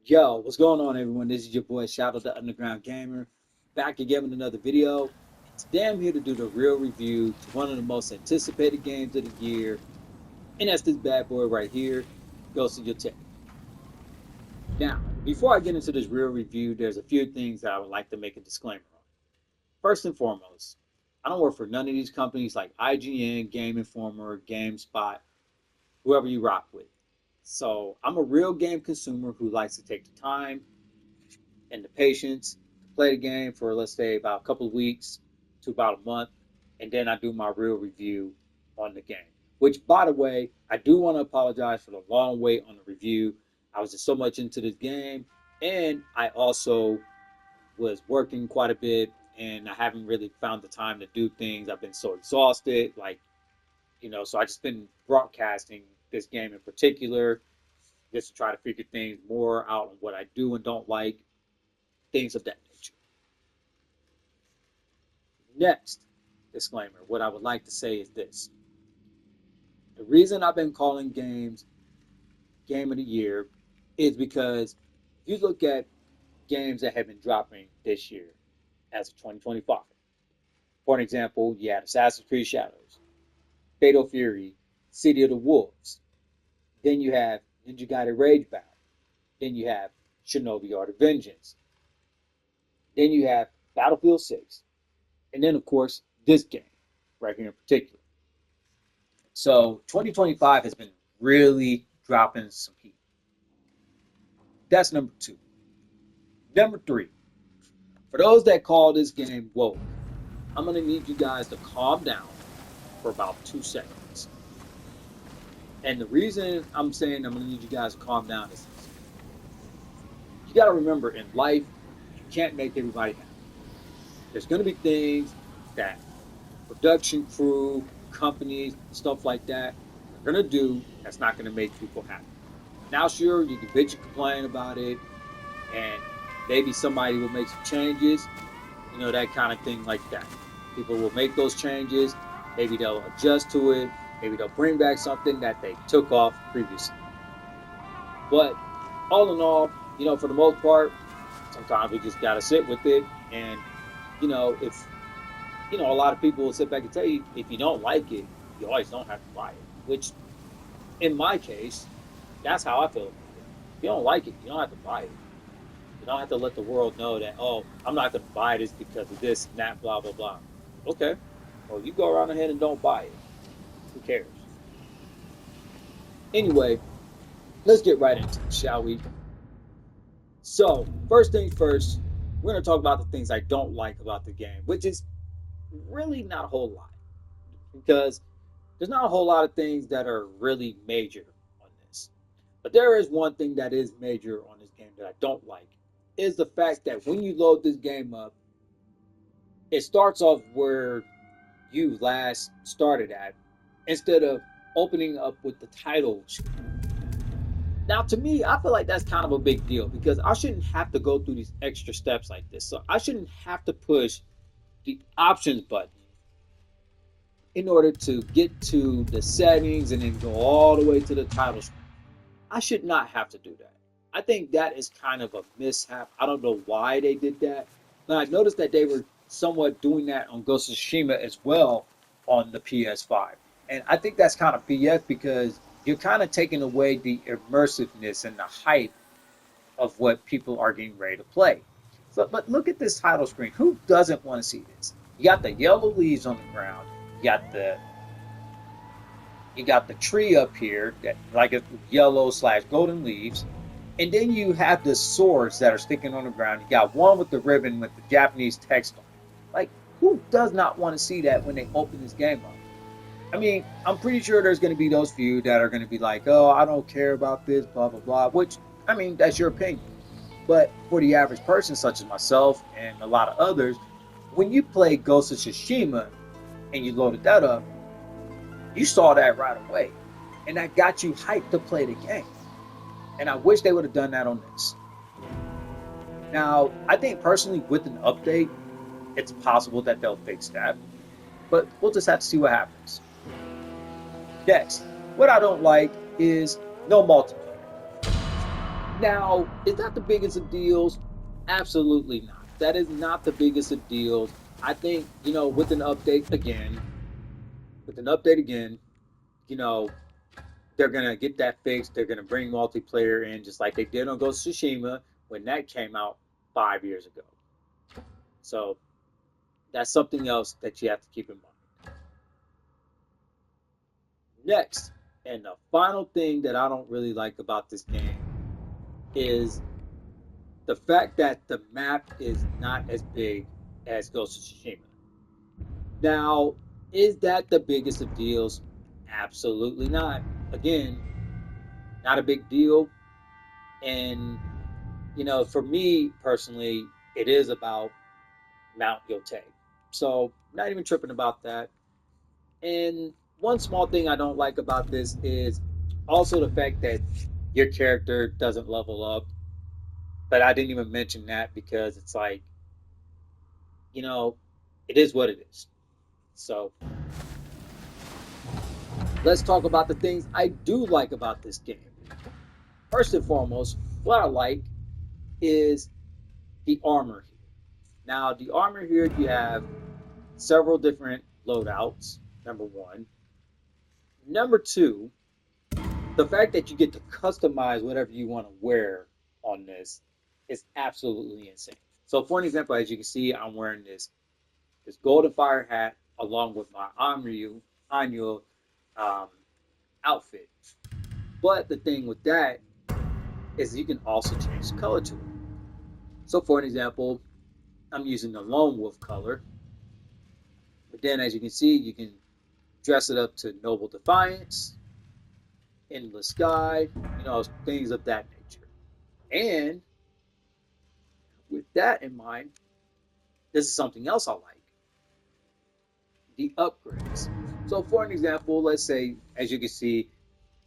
Yo, what's going on, everyone? This is your boy Shadow the Underground Gamer, back again with another video. Today I'm here to do the real review to one of the most anticipated games of the year, and that's this bad boy right here, Ghost of Yōtei. Now, before I get into this real review, there's a few things that I would like to make a disclaimer on. First and foremost, I don't work for none of these companies like IGN, Game Informer, GameSpot, whoever you rock with. So I'm a real game consumer who likes to take the time and the patience to play the game for, let's say, about a couple of weeks to about a month, and then I do my real review on the game. Which, by the way, I do want to apologize for the long wait on the review. I was just so much into this game, and I also was working quite a bit, and I haven't really found the time to do things. I've been so exhausted, so I just been broadcasting this game in particular, just to try to figure things more out on what I do and don't like, things of that nature. Next disclaimer, what I would like to say is this. The reason I've been calling games Game of the Year is because if you look at games that have been dropping this year as of 2025, for an example, you had Assassin's Creed Shadows, Fatal Fury, City of the Wolves. Then you have Ninja Gaiden Ragebound. Then you have Shinobi Art of Vengeance. Then you have Battlefield 6. And then, of course, this game right here in particular. So 2025 has been really dropping some heat. That's number two. Number three, for those that call this game woke, I'm going to need you guys to calm down for about 2 seconds. And the reason I'm saying I'm going to need you guys to calm down is this. You got to remember, in life, you can't make everybody happy. There's going to be things that production crew, companies, stuff like that are going to do that's not going to make people happy. Now, sure, you can bitch and complain about it, and maybe somebody will make some changes, that kind of thing like that. People will make those changes, maybe they'll adjust to it, maybe they'll bring back something that they took off previously. But all in all, for the most part, sometimes we just got to sit with it, and, if a lot of people will sit back and tell you if you don't like it, you always don't have to buy it. Which, in my case, that's how I feel about it. If you don't like it, you don't have to buy it. You don't have to let the world know that, oh, I'm not going to buy this because of this and that, blah, blah, blah. Okay. Well, you go around ahead and don't buy it. Who cares? Anyway, let's get right into it, shall we? So, first things first, we're going to talk about the things I don't like about the game, which is really not a whole lot. Because there's not a whole lot of things that are really major on this. But there is one thing that is major on this game that I don't like, is the fact that when you load this game up, it starts off where you last started at, instead of opening up with the title screen. Now, to me, I feel like that's kind of a big deal because I shouldn't have to go through these extra steps like this. So I shouldn't have to push the options button in order to get to the settings and then go all the way to the title screen. I should not have to do that. I think that is kind of a mishap. I don't know why they did that, but I noticed that they were somewhat doing that on Ghost of Tsushima as well on the PS5. And I think that's kind of BS because you're kind of taking away the immersiveness and the hype of what people are getting ready to play. So, but look at this title screen. Who doesn't want to see this? You got the yellow leaves on the ground. You got the tree up here that like it's yellow slash golden leaves, and then you have the swords that are sticking on the ground. You got one with the ribbon with the Japanese text on it. Like, who does not want to see that when they open this game up? I mean, I'm pretty sure there's going to be those few that are going to be like, oh, I don't care about this, blah, blah, blah, which, I mean, that's your opinion. But for the average person, such as myself and a lot of others, when you play Ghost of Tsushima and you loaded that up, you saw that right away. And that got you hyped to play the game. And I wish they would have done that on this. Now, I think personally with an update, it's possible that they'll fix that. But we'll just have to see what happens. Next, what I don't like is no multiplayer. Now, is that the biggest of deals? Absolutely not. That is not the biggest of deals. I think, with an update again, you know, they're gonna get that fixed. They're gonna bring multiplayer in just like they did on Ghost of Tsushima when that came out 5 years ago. So that's something else that you have to keep in mind. Next, and the final thing that I don't really like about this game is the fact that the map is not as big as Ghost of Tsushima. Now, is that the biggest of deals? Absolutely not. Again, not a big deal. And, for me personally, it is about Mount Yōtei. So, not even tripping about that. And one small thing I don't like about this is also the fact that your character doesn't level up. But I didn't even mention that because it's like, you know, it is what it is. So let's talk about the things I do like about this game. First and foremost, what I like is the armor here. Now, the armor here, you have several different loadouts, number one. Number two, the fact that you get to customize whatever you want to wear on this is absolutely insane. So, for an example, as you can see, I'm wearing this golden fire hat along with my annual um, outfit. But the thing with that is you can also change the color to it. So, for an example, I'm using the lone wolf color. But then, as you can see, you can dress it up to noble defiance, endless sky, things of that nature. And with that in mind, this is something else I like: the upgrades. So, for an example, let's say, as you can see,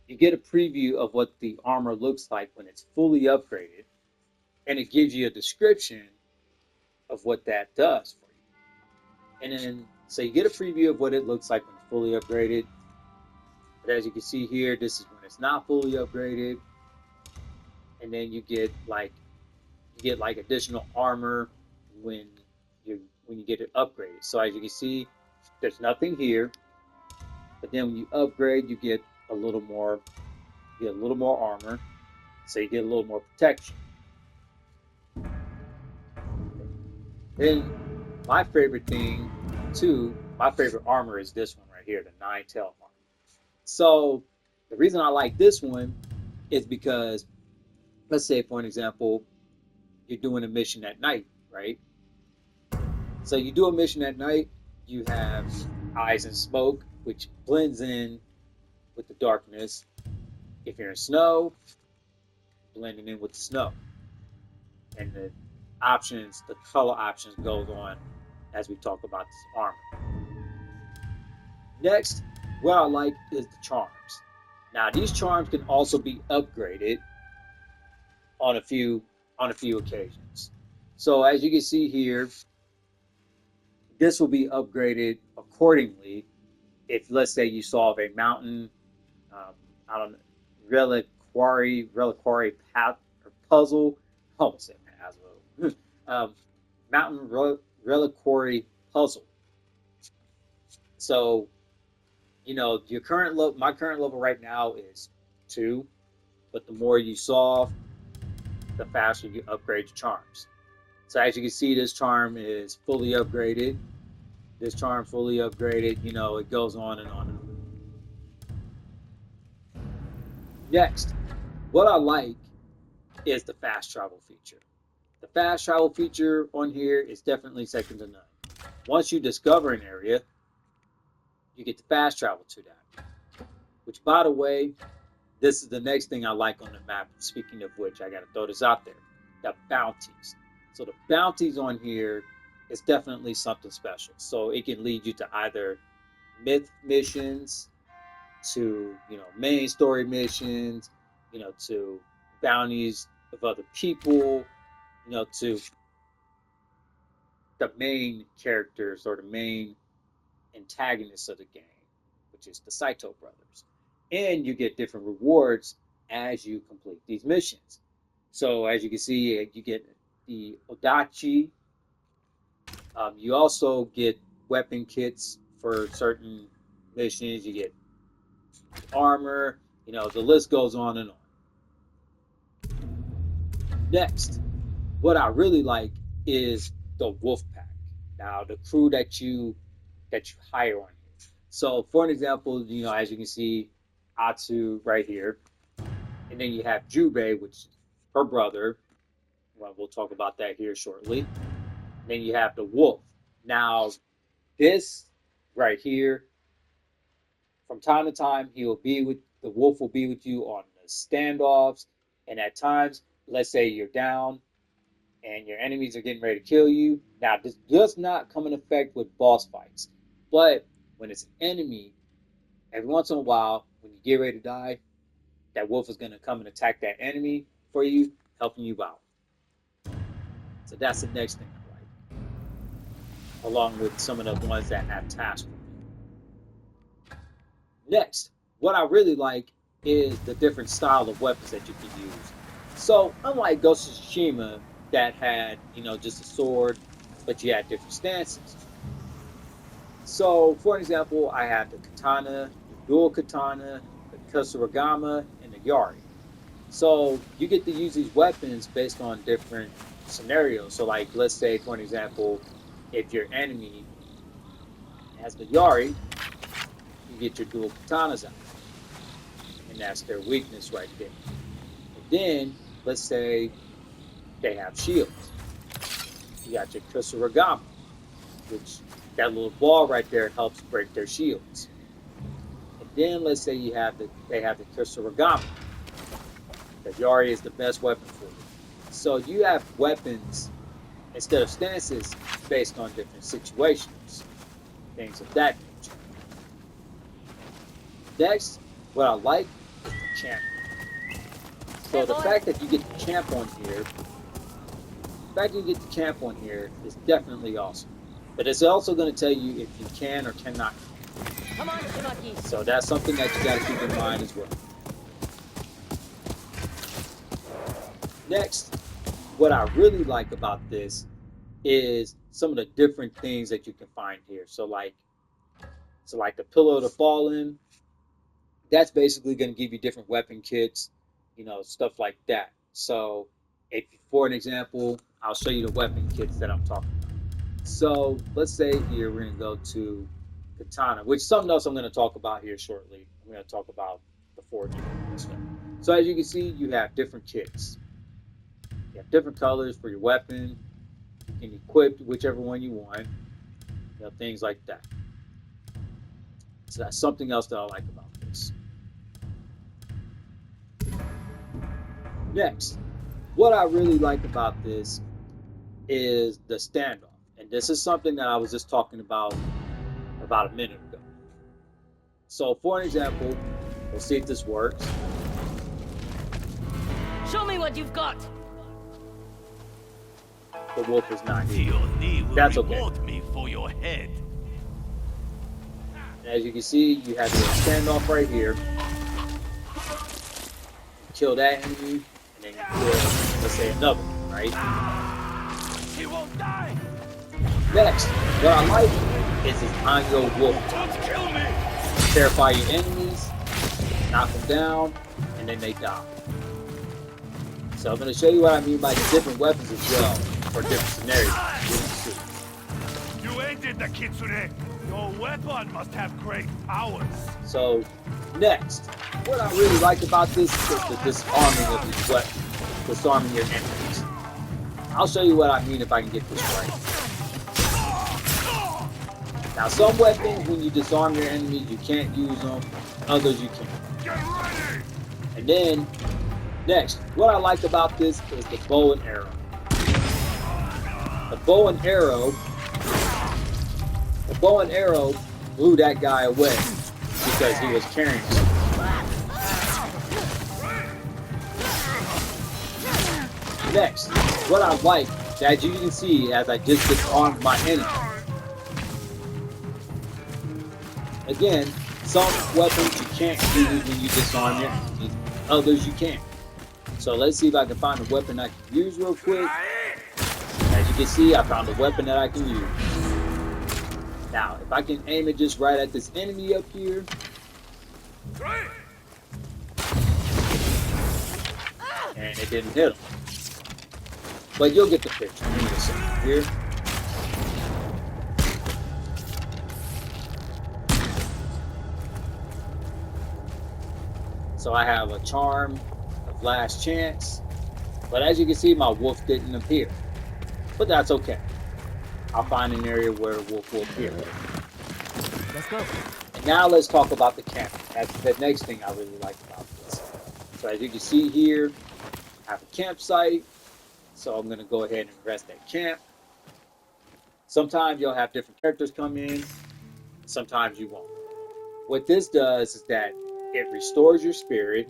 you get a preview of what the armor looks like when it's fully upgraded, and it gives you a description of what that does for you. And then, so you get a preview of what it looks like when it's fully upgraded. But as you can see here, this is when it's not fully upgraded, and then you get like additional armor when you get it upgraded. So as you can see, there's nothing here, but then when you upgrade, you get a little more armor, so you get a little more protection. Then my favorite thing too, my favorite armor is this one right here, the nine tail armor. So the reason I like this one is because, let's say for an example, you're doing a mission at night, right? So you do a mission at night, you have eyes and smoke, which blends in with the darkness. If you're in snow, blending in with the snow. And the color options goes on as we talk about this armor. Next, what I like is the charms. Now these charms can also be upgraded on a few occasions. So as you can see here, this will be upgraded accordingly. If let's say you solve a mountain, I don't know, reliquary path or puzzle. I almost said puzzle. Mountain reliquary puzzle. So my current level right now is 2, but the more you solve, the faster you upgrade your charms. So as you can see, this charm is fully upgraded. This charm fully upgraded. It goes on and on and on. Next, what I like is the fast travel feature. The fast travel feature on here is definitely second to none. Once you discover an area, you get to fast travel to that. Which, by the way, this is the next thing I like on the map. Speaking of which, I got to throw this out there: the bounties. So the bounties on here is definitely something special. So it can lead you to either myth missions, to main story missions, to bounties of other people, to the main characters or the main antagonists of the game, which is the Saito brothers. And you get different rewards as you complete these missions. So as you can see, you get the Odachi. You also get weapon kits for certain missions. You get armor. The list goes on and on. Next, what I really like is the wolf pack. Now, the crew that you hire on here. So, for an example, as you can see, Atsu right here, and then you have Jubei, which is her brother. Well, we'll talk about that here shortly. And then you have the wolf. Now, this right here, from time to time, the wolf will be with you on the standoffs, and at times, let's say you're down and your enemies are getting ready to kill you. Now, this does not come in effect with boss fights, but when it's an enemy, every once in a while, when you get ready to die, that wolf is going to come and attack that enemy for you, helping you out. So that's the next thing I like, along with some of the ones that have tasks. Next, what I really like is the different style of weapons that you can use. So, unlike Ghost of Tsushima, that had, just a sword, but you had different stances. So, for example, I have the katana, the dual katana, the kusarigama, and the yari. So, you get to use these weapons based on different scenarios. So, like, let's say, for an example, if your enemy has the yari, you get your dual katanas out. And that's their weakness right there. And then, let's say they have shields. You got your kusarigama, which that little ball right there helps break their shields. And then let's say they have the kusarigama. The yari is the best weapon for you. So you have weapons instead of stances based on different situations, things of that nature. Next, what I like is the champion. So the fact that you get the champ on here, is definitely awesome. But it's also going to tell you if you can or cannot. Come on, Timaki. So that's something that you got to keep in mind as well. Next, what I really like about this is some of the different things that you can find here. So like the Pillow of the Fallen, that's basically going to give you different weapon kits, stuff like that. So for an example, I'll show you the weapon kits that I'm talking about. So let's say here we're going to go to katana, which something else I'm going to talk about here shortly. I'm going to talk about the forging and stuff. So as you can see, you have different kits. You have different colors for your weapon. You can equip whichever one you want. Things like that. So that's something else that I like about this. Next, what I really like about this is the standoff. And this is something that I was just talking about a minute ago. So for an example, we'll see if this works. Show me what you've got. The wolf is not here. Yōtei will That's okay. reward me for your head. And as you can see, you have your standoff right here. You kill that enemy, and then you kill, let's say, another one, right? He won't die. Next, what I like is this on your wolf. Don't kill me. Terrify your enemies, knock them down, and then they die. So I'm going to show you what I mean by the different weapons as well, for different scenarios. You ended the kitsune. Your weapon must have great powers. So next, what I really like about this is the disarming of these weapons, disarming your enemies. I'll show you what I mean if I can get this right. Now some weapons, when you disarm your enemies, you can't use them. Others you can. Get ready. And then, next, what I like about this is the bow and arrow. The bow and arrow blew that guy away because he was carrying it. Next, what I like, as you can see, as I just disarmed my enemy. Again, some weapons you can't use when you disarm your enemies, others you can. So let's see if I can find a weapon I can use real quick. As you can see, I found a weapon that I can use. Now, if I can aim it just right at this enemy up here. And it didn't hit him. But you'll get the picture. Give me a second here. So I have a charm of last chance. But as you can see, my wolf didn't appear. But that's okay. I'll find an area where a wolf will appear. Let's go. And now let's talk about the camping. That's the next thing I really like about this. So as you can see here, I have a campsite. So I'm going to go ahead and rest at camp. Sometimes you'll have different characters come in. Sometimes you won't. What this does is that it restores your spirit,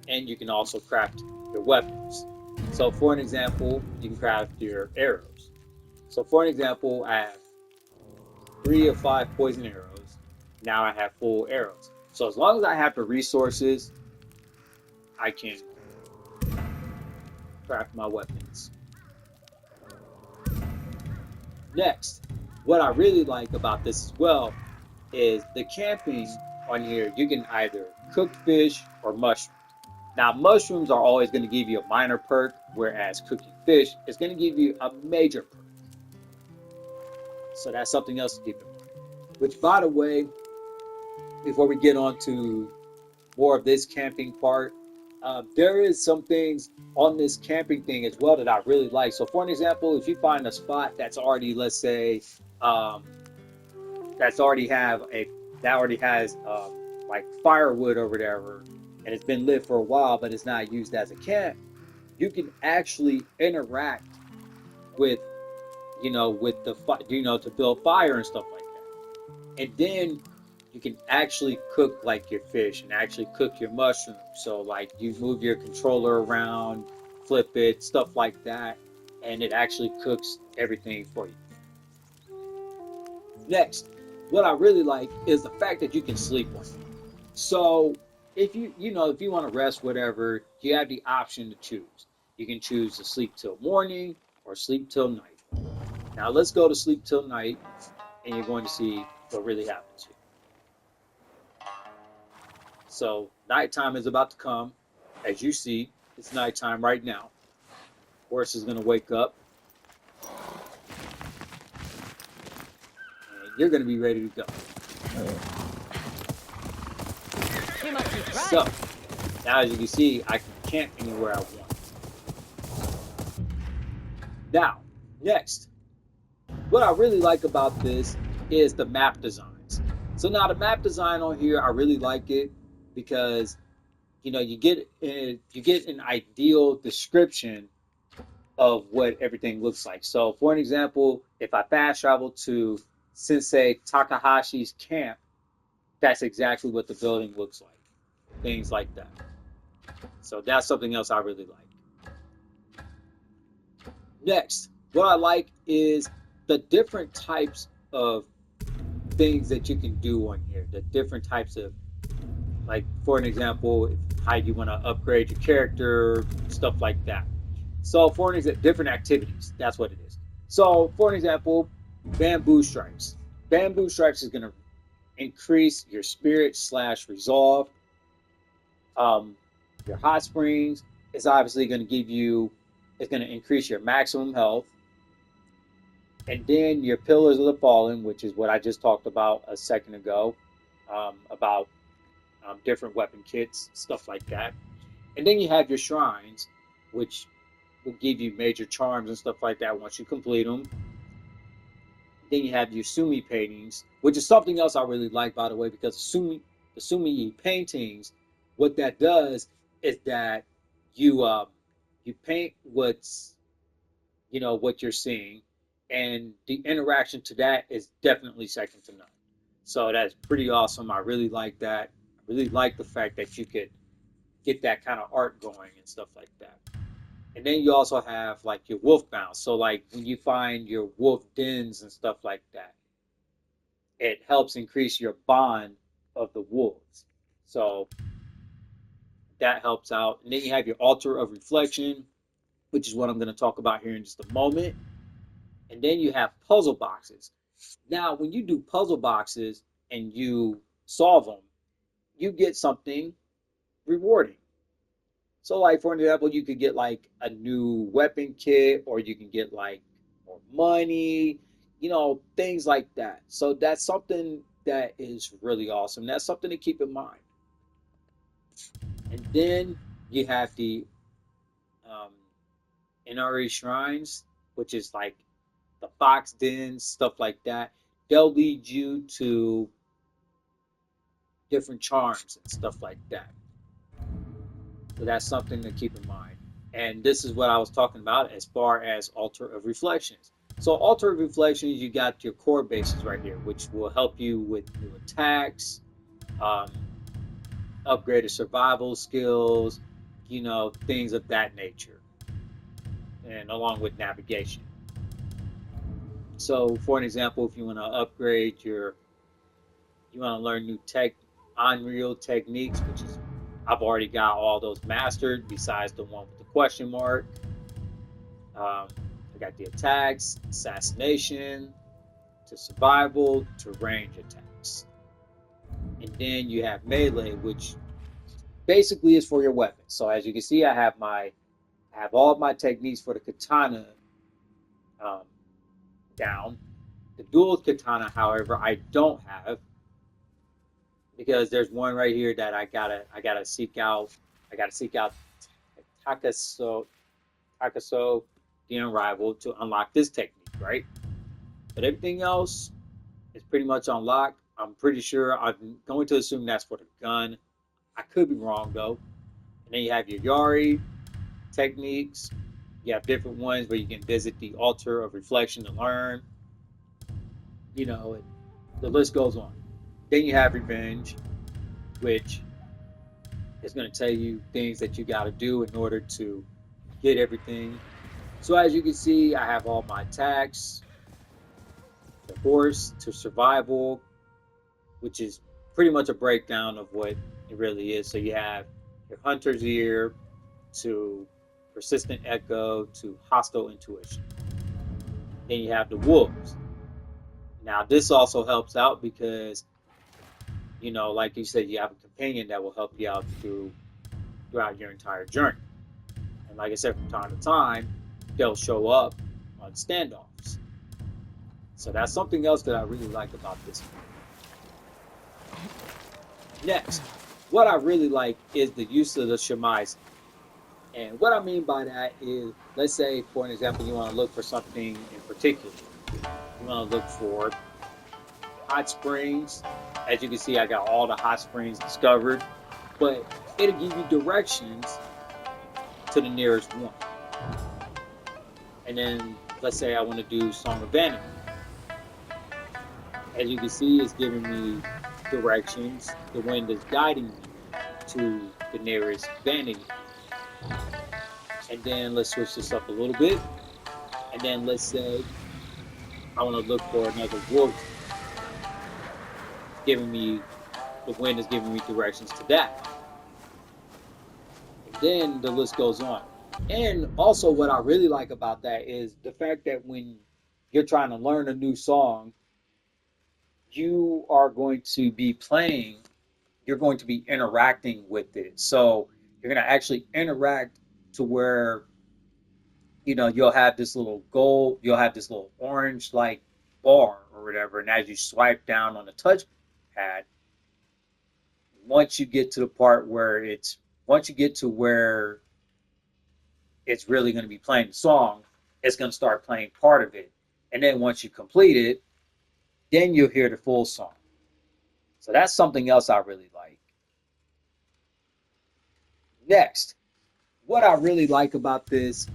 and you can also craft your weapons. So for an example, you can craft your arrows. So for an example, I have 3 of 5 poison arrows. Now I have full arrows. So as long as I have the resources, I can craft my weapons. Next, what I really like about this as well is the camping on here. You can either cook fish or mushrooms. Now, mushrooms are always going to give you a minor perk, whereas cooking fish is going to give you a major perk. So that's something else to keep in mind. Which, by the way, before we get on to more of this camping part, there is some things on this camping thing as well that I really like. So, for an example, if you find a spot that's already, let's say, that's already have a that already has like firewood or whatever, and it's been lit for a while, but it's not used as a camp, you can actually interact with, with the to build fire and stuff like that. And then you can actually cook like your fish and actually cook your mushrooms. So like you move your controller around, flip it, stuff like that, and it actually cooks everything for you. Next, what I really like is the fact that you can sleep on it. So if if you want to rest, whatever, you have the option to choose. You can choose to sleep till morning or sleep till night. Now let's go to sleep till night, and you're going to see what really happens here. So nighttime is about to come. As you see, it's nighttime right now. Horse is going to wake up, and you're going to be ready to go. So now, as you can see, I can camp anywhere I want. Now, next, what I really like about this is the map designs. So now the map design on here, I really like it because you get an ideal description of what everything looks like. So for an example, if I fast travel to Sensei Takahashi's camp, that's exactly what the building looks like. Things like that. So that's something else I really like. Next, what I like is the different types of things that you can do on here. The different types of, like, for an example, how you want to upgrade your character, stuff like that. So for an example, different activities. That's what it is. So for an example, bamboo strikes. Bamboo strikes is going to increase your spirit / resolve. Your hot springs is obviously going to it's going to increase your maximum health. And then your pillars of the fallen, which is what I just talked about a second ago, about different weapon kits, stuff like that. And then you have your shrines, which will give you major charms and stuff like that once you complete them. Then you have your sumi paintings, which is something else I really like, by the way, because the sumi paintings, what that does is that you paint what you're seeing, and the interaction to that is definitely second to none. So that's pretty awesome. I really like that. I really like the fact that you could get that kind of art going and stuff like that. And then you also have like your wolf bounds. So like when you find your wolf dens and stuff like that, it helps increase your bond of the wolves. So that helps out. And then you have your altar of reflection, which is what I'm going to talk about here in just a moment. And then you have puzzle boxes. Now, when you do puzzle boxes and you solve them, you get something rewarding. So, like for example, you could get like a new weapon kit, or you can get like more money, things like that. So that's something that is really awesome. That's something to keep in mind. And then you have the um, NRA shrines, which is like the fox dens, stuff like that. They'll lead you to different charms and stuff like that. So that's something to keep in mind. And this is what I was talking about as far as Altar of Reflections. So Altar of Reflections, you got your core bases right here, which will help you with new attacks, um, upgraded survival skills, things of that nature, and along with navigation. So for an example, if you want to upgrade you want to learn new unreal techniques, which is, I've already got all those mastered besides the one with the question mark. I got the attacks, assassination, to survival, to range attacks. And then you have melee, which basically is for your weapons. So as you can see, I have all of my techniques for the katana um, down. The dual katana, however, I don't have, because there's one right here that I gotta seek out. I gotta seek out Takaso the Unrivaled to unlock this technique, right? But everything else is pretty much unlocked. I'm pretty sure I'm going to assume that's for the gun. I could be wrong though. And then you have your Yari techniques. You have different ones where you can visit the altar of reflection to learn. And the list goes on. Then you have revenge, which is going to tell you things that you got to do in order to get everything. So as you can see, I have all my attacks, the horse to survival, which is pretty much a breakdown of what it really is. So you have your hunter's ear to persistent echo to hostile intuition. Then you have the wolves. Now this also helps out because like you said, you have a companion that will help you out throughout your entire journey. And like I said, from time to time, they'll show up on standoffs. So that's something else that I really like about this one. Next, what I really like is the use of the Shemais. And what I mean by that is, let's say, for an example, you want to look for something in particular. You want to look for hot springs. As you can see, I got all the hot springs discovered, but it'll give you directions to the nearest one. And then let's say I want to do Song of Vanity. As you can see, it's giving me directions. The wind is guiding me to the nearest vanity. And then let's switch this up a little bit. And then let's say I want to look for another wolf. The wind is giving me directions to that. And then the list goes on. And also what I really like about that is the fact that when you're trying to learn a new song, you are going to be playing, you're going to be interacting with it. So you're going to actually interact to where, you'll have this little gold, you'll have this little orange like bar or whatever. And as you swipe down on the touchpad, once you get to the part where once you get to where it's really going to be playing the song, it's going to start playing part of it. And then once you complete it, then you'll hear the full song. So that's something else I really like. Next, what I really like about this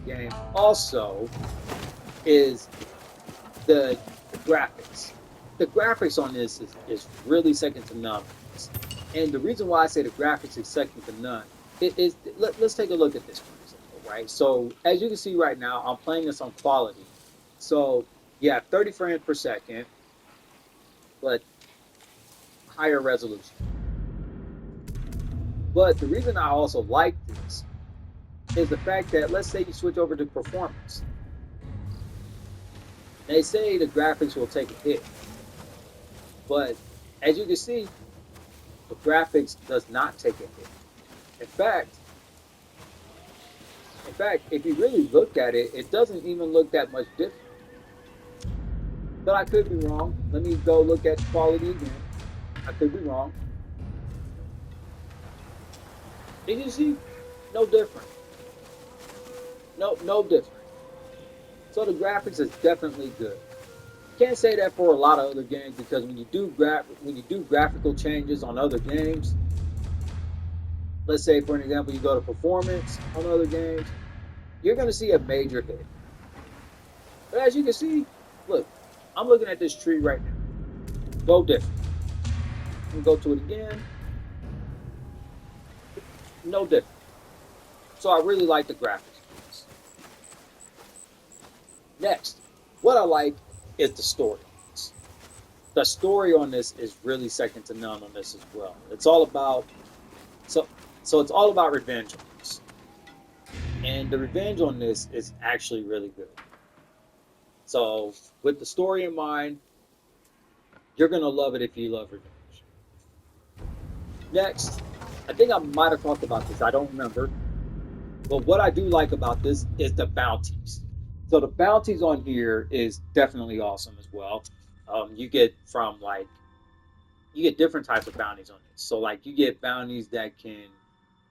game also is the graphics. The graphics on this is really second to none. And the reason why I say the graphics is second to none is let's take a look at this, for example, right? So as you can see right now, I'm playing this on quality. So yeah, 30 frames per second, but higher resolution. But the reason I also like this is the fact that let's say you switch over to performance. They say the graphics will take a hit, but as you can see, the graphics does not take a hit. In fact, if you really look at it, it doesn't even look that much different. But I could be wrong. Let me go look at the quality again. I could be wrong. And you see, no different. No different. So the graphics is definitely good. Can't say that for a lot of other games because when you do graphical changes on other games, let's say for an example you go to performance on other games, you're going to see a major hit. But as you can see, look, I'm looking at this tree right now. No different. Let me go to it again. No different. So I really like the graphics. Next, what I like is the story. The story on this is really second to none on this as well. It's all about so it's all about revenge on this. And the revenge on this is actually really good. So with the story in mind, you're gonna love it if you love revenge. Next, I think I might have talked about this. I don't remember. But what I do like about this is the bounties. So the bounties on here is definitely awesome as well. You get from like you get different types of bounties on this. So like you get bounties that can,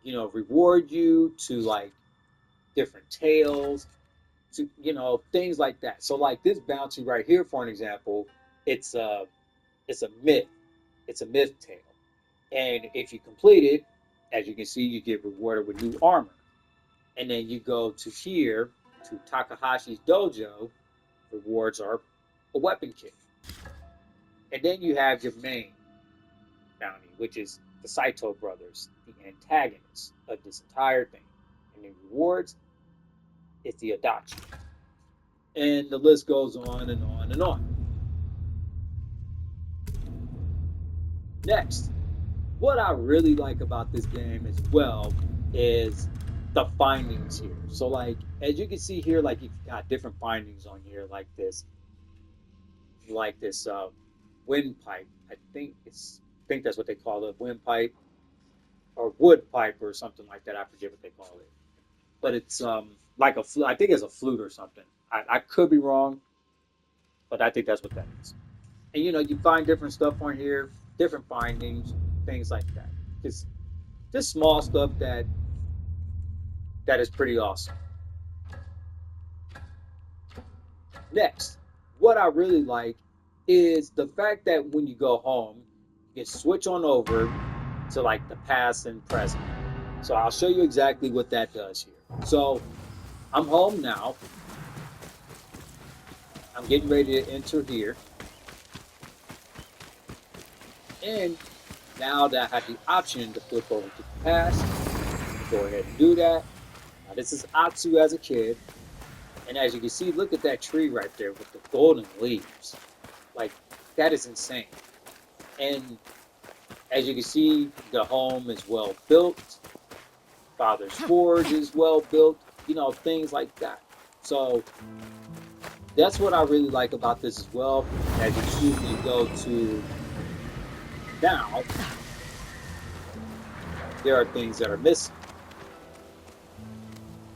reward you to like different tails, to things like that. So like this bounty right here, for an example, it's a it's a myth. It's a myth tail. And if you complete it, as you can see, you get rewarded with new armor. And then you go to here to Takahashi's dojo, rewards are a weapon kit. And then you have your main bounty, which is the Saito brothers, the antagonists of this entire thing. And the rewards is the Adachi. And the list goes on and on and on. Next, what I really like about this game as well is the findings here. So like as you can see here, like you've got different findings on here like this windpipe. I think that's what they call it, windpipe or wood pipe or something like that. I forget what they call it. But it's like a flute. I think it's a flute or something. I could be wrong, but I think that's what that is. And you find different stuff on here, different findings, things like that. Just small stuff that is pretty awesome. Next, what I really like is the fact that when you go home, you can switch on over to like the past and present. So I'll show you exactly what that does here. So I'm home now. I'm getting ready to enter here. And now that I have the option to flip over to the past, go ahead and do that. Now this is Atsu as a kid. And as you can see, look at that tree right there with the golden leaves. Like, that is insane. And as you can see, the home is well built. Father's forge is well built. Things like that. So that's what I really like about this as well. As you see, when you go to now, there are things that are missing.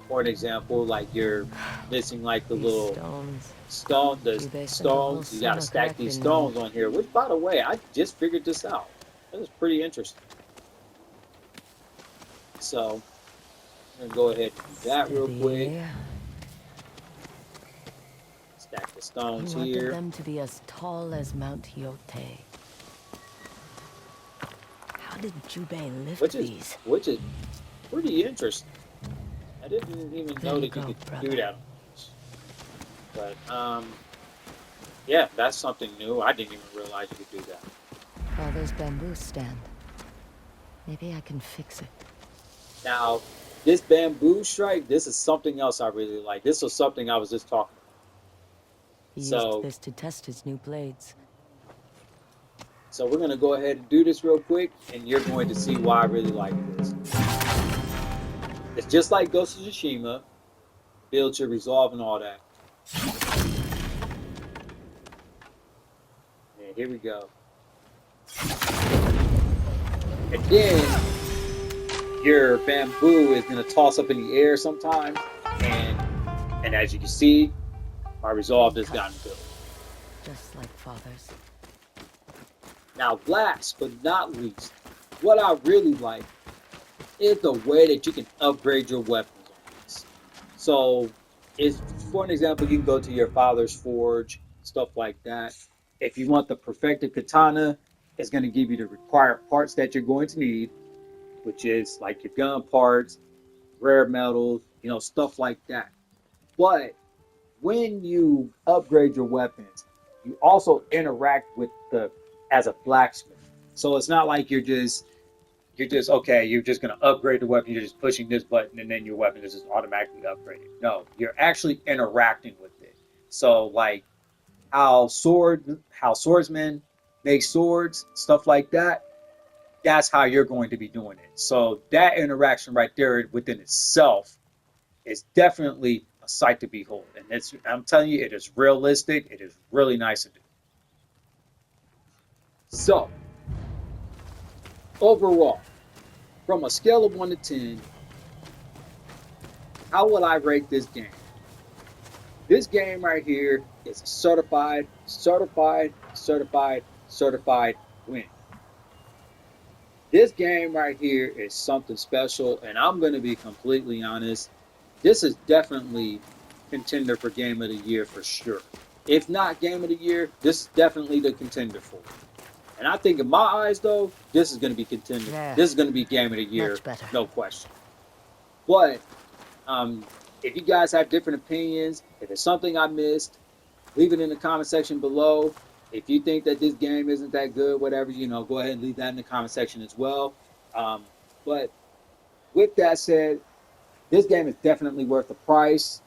For an example, like you're missing like the little stones. You got to stack these stones on here. Which, by the way, I just figured this out. That was pretty interesting. So I'm gonna go ahead and do that real quick. Stack the stones he here. wanted them to be as tall as Mount Yōtei. How did Jubei lift these? Which is pretty interesting. I didn't even know that you could do that on this. But yeah, that's something new. I didn't even realize you could do that. Father's bamboo stand. Maybe I can fix it. Now, this bamboo strike, this is something else I really like. This was something I was just talking about. He used this to test his new blades. So we're going to go ahead and do this real quick, and you're going to see why I really like this. It's just like Ghost of Tsushima, build to resolve and all that. And here we go. And then your bamboo is going to toss up in the air sometimes, and as you can see, my resolve has gotten built. Just like father's. Now, last but not least, what I really like is the way that you can upgrade your weapons on this. So, is for an example, you can go to your father's forge, stuff like that. If you want the perfected katana, it's going to give you the required parts that you're going to need, which is like your gun parts, rare metals, stuff like that. But when you upgrade your weapons, you also interact with the as a blacksmith. So it's not like you're just okay, you're just gonna upgrade the weapon, you're just pushing this button and then your weapon is just automatically upgraded. No, you're actually interacting with it. So like how swordsmen make swords, stuff like that, that's how you're going to be doing it. So that interaction right there within itself is definitely a sight to behold. And I'm telling you, it is realistic. It is really nice to do. So, overall, from a scale of 1 to 10, how would I rate this game? This game right here is a certified win. This game right here is something special, and I'm going to be completely honest. This is definitely contender for Game of the Year for sure. If not Game of the Year, this is definitely the contender for it. And I think in my eyes, though, this is going to be contender. Yeah. This is going to be Game of the Year, Much better. no question. But if you guys have different opinions, if it's something I missed, leave it in the comment section below. If you think that this game isn't that good, whatever, go ahead and leave that in the comment section as well. But with that said, this game is definitely worth the price.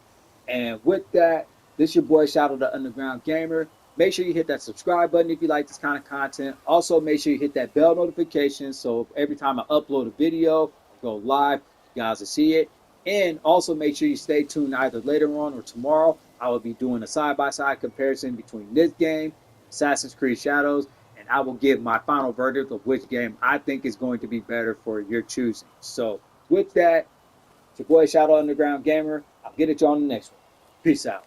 And with that, this is your boy Shadow the Underground Gamer. Make sure you hit that subscribe button if you like this kind of content. Also, make sure you hit that bell notification so every time I upload a video or go live, you guys will see it. And also make sure you stay tuned either later on or tomorrow. I will be doing a side-by-side comparison between this game, Assassin's Creed Shadows, and I will give my final verdict of which game I think is going to be better for your choosing. So with that, it's your boy Shadow Underground Gamer. I'll get at you on the next one. Peace out.